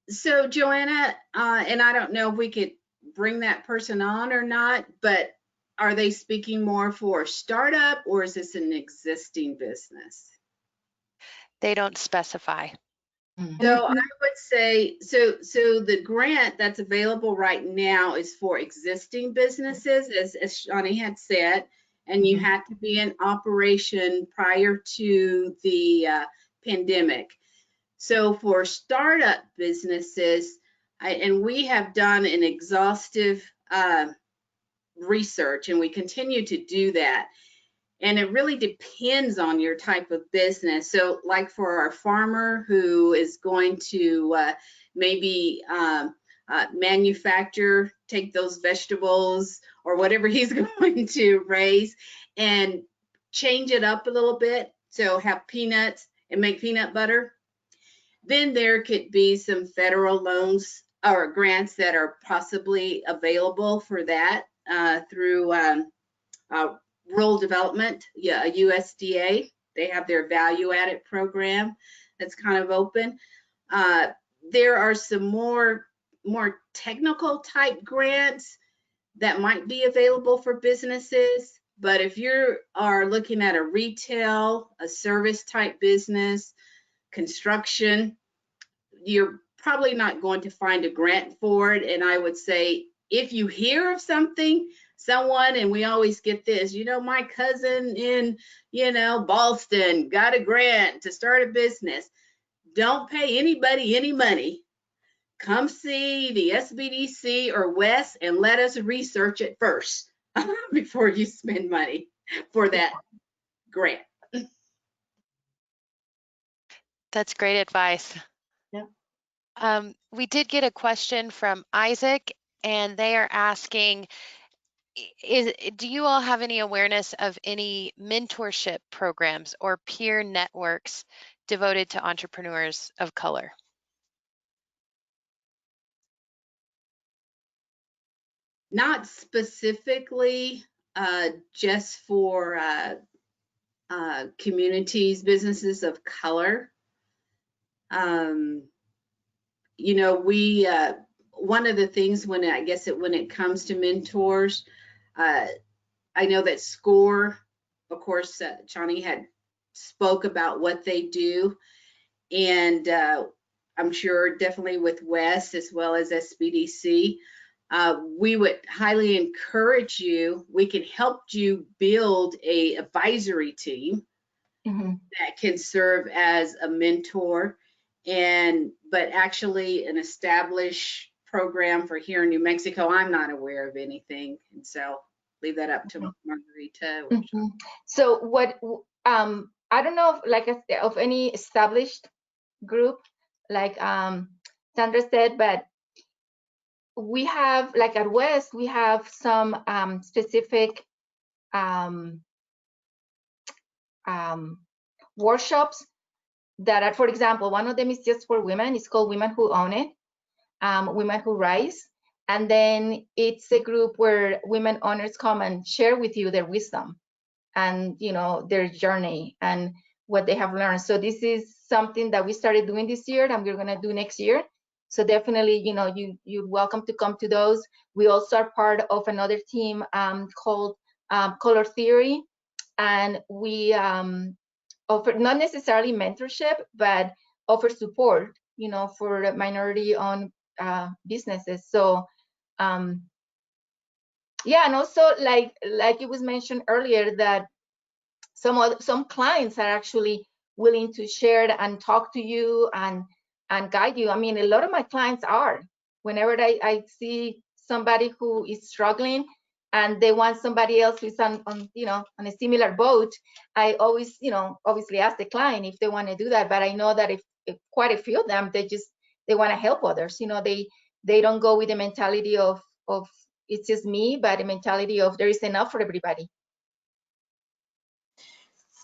So Joanna, and I don't know if we could bring that person on or not, but are they speaking more for startup or is this an existing business? They don't specify. So I would say, so the grant that's available right now is for existing businesses, as Shawnee had said, and you had to be in operation prior to the pandemic. So for startup businesses, and we have done an exhaustive research, and we continue to do that. And it really depends on your type of business. So like for our farmer who is going to maybe manufacture, take those vegetables or whatever he's going to raise and change it up a little bit. So have peanuts and make peanut butter. Then there could be some federal loans or grants that are possibly available for that through rural development, yeah, USDA. They have their value added program that's kind of open. There are some more technical type grants that might be available for businesses, but if you are looking at a retail, a service type business, construction, you're probably not going to find a grant for it. And I would say if you hear of someone, and we always get this, you know, my cousin in, you know, Boston got a grant to start a business. Don't pay anybody any money. Come see the SBDC or WESST and let us research it first before you spend money for that grant. That's great advice. Yeah. We did get a question from Isaac, and they are asking, do you all have any awareness of any mentorship programs or peer networks devoted to entrepreneurs of color? Not specifically just for communities, businesses of color. You know, we one of the things when it comes to mentors, I know that SCORE, of course, Johnny had spoke about what they do, and I'm sure definitely with WESST as well as SBDC. We would highly encourage you. We can help you build a advisory team that can serve as a mentor, but actually an established program for here in New Mexico, I'm not aware of anything, and so leave that up to Margarita. So what I don't know of any established group like Sandra said, but we have, like at WEST, we have some specific workshops that are, for example, one of them is just for women. It's called Women Who Own It, Women Who Rise. And then it's a group where women owners come and share with you their wisdom and, you know, their journey and what they have learned. So this is something that we started doing this year and we're going to do next year. So definitely, you know, you're welcome to come to those. We also are part of another team called Color Theory, and we offer not necessarily mentorship, but offer support, you know, for minority-owned businesses. So yeah, and also like it was mentioned earlier that some clients are actually willing to share and talk to you and guide you. I mean, a lot of my clients are. Whenever I see somebody who is struggling and they want somebody else who's on you know, on a similar boat, I always, you know, obviously ask the client if they want to do that. But I know that if quite a few of them, they want to help others. You know, they don't go with the mentality of it's just me, but the mentality of there is enough for everybody.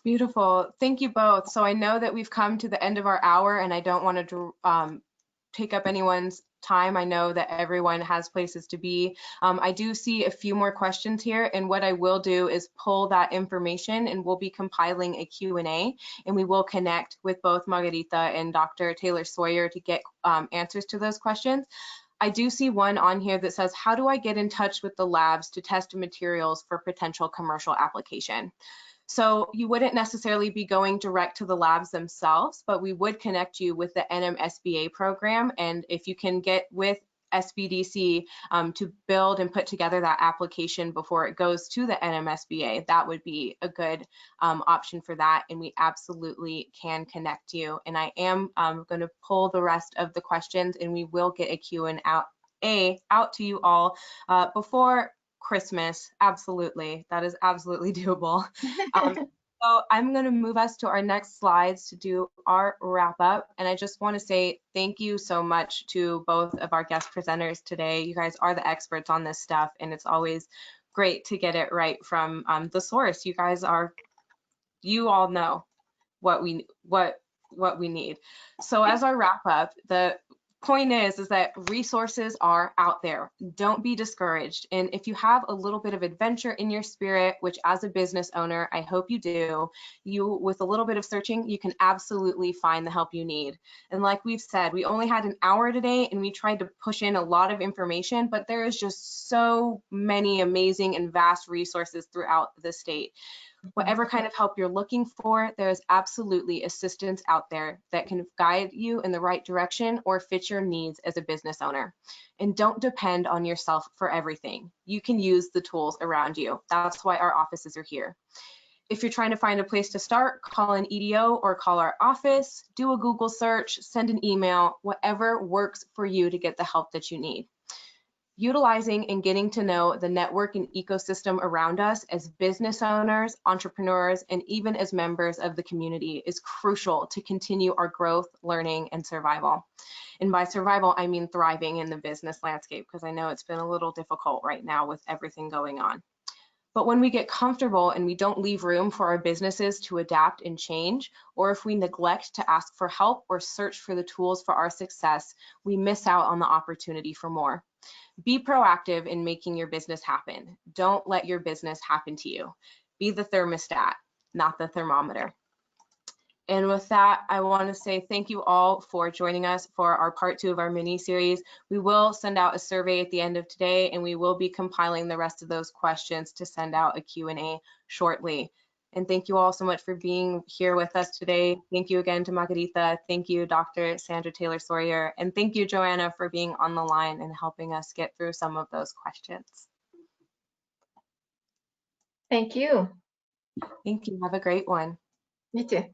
Beautiful. Thank you both. So I know that we've come to the end of our hour and I don't want to take up anyone's time. I know that everyone has places to be. I do see a few more questions here, and what I will do is pull that information and we'll be compiling a Q&A, and we will connect with both Margarita and Dr. Taylor Sawyer to get answers to those questions. I do see one on here that says, how do I get in touch with the labs to test materials for potential commercial application? So you wouldn't necessarily be going direct to the labs themselves, but we would connect you with the NMSBA program. And if you can get with SBDC to build and put together that application before it goes to the NMSBA, that would be a good option for that. And we absolutely can connect you. And I am going to pull the rest of the questions, and we will get a Q&A out to you all before Christmas. Absolutely, that is absolutely doable. So I'm going to move us to our next slides to do our wrap up. And I just want to say thank you so much to both of our guest presenters today. You guys are the experts on this stuff, and it's always great to get it right from the source. You all know what we need. So as our wrap up, the point is that resources are out there. Don't be discouraged. And if you have a little bit of adventure in your spirit, which as a business owner, I hope you do, with a little bit of searching, you can absolutely find the help you need. And like we've said, we only had an hour today and we tried to push in a lot of information, but there is just so many amazing and vast resources throughout the state. Whatever kind of help you're looking for, there is absolutely assistance out there that can guide you in the right direction or fit your needs as a business owner. And don't depend on yourself for everything. You can use the tools around you. That's why our offices are here. If you're trying to find a place to start, call an EDO or call our office, do a Google search, send an email, whatever works for you to get the help that you need. Utilizing and getting to know the network and ecosystem around us as business owners, entrepreneurs, and even as members of the community is crucial to continue our growth, learning, and survival. And by survival, I mean thriving in the business landscape, because I know it's been a little difficult right now with everything going on. But when we get comfortable and we don't leave room for our businesses to adapt and change, or if we neglect to ask for help or search for the tools for our success, we miss out on the opportunity for more. Be proactive in making your business happen. Don't let your business happen to you. Be the thermostat, not the thermometer. And with that, I want to say thank you all for joining us for our part 2 of our mini series. We will send out a survey at the end of today, and we will be compiling the rest of those questions to send out a Q&A shortly. And thank you all so much for being here with us today. Thank you again to Margarita. Thank you, Dr. Sandra Taylor-Sawyer. And thank you, Joanna, for being on the line and helping us get through some of those questions. Thank you. Thank you. Have a great one. You too.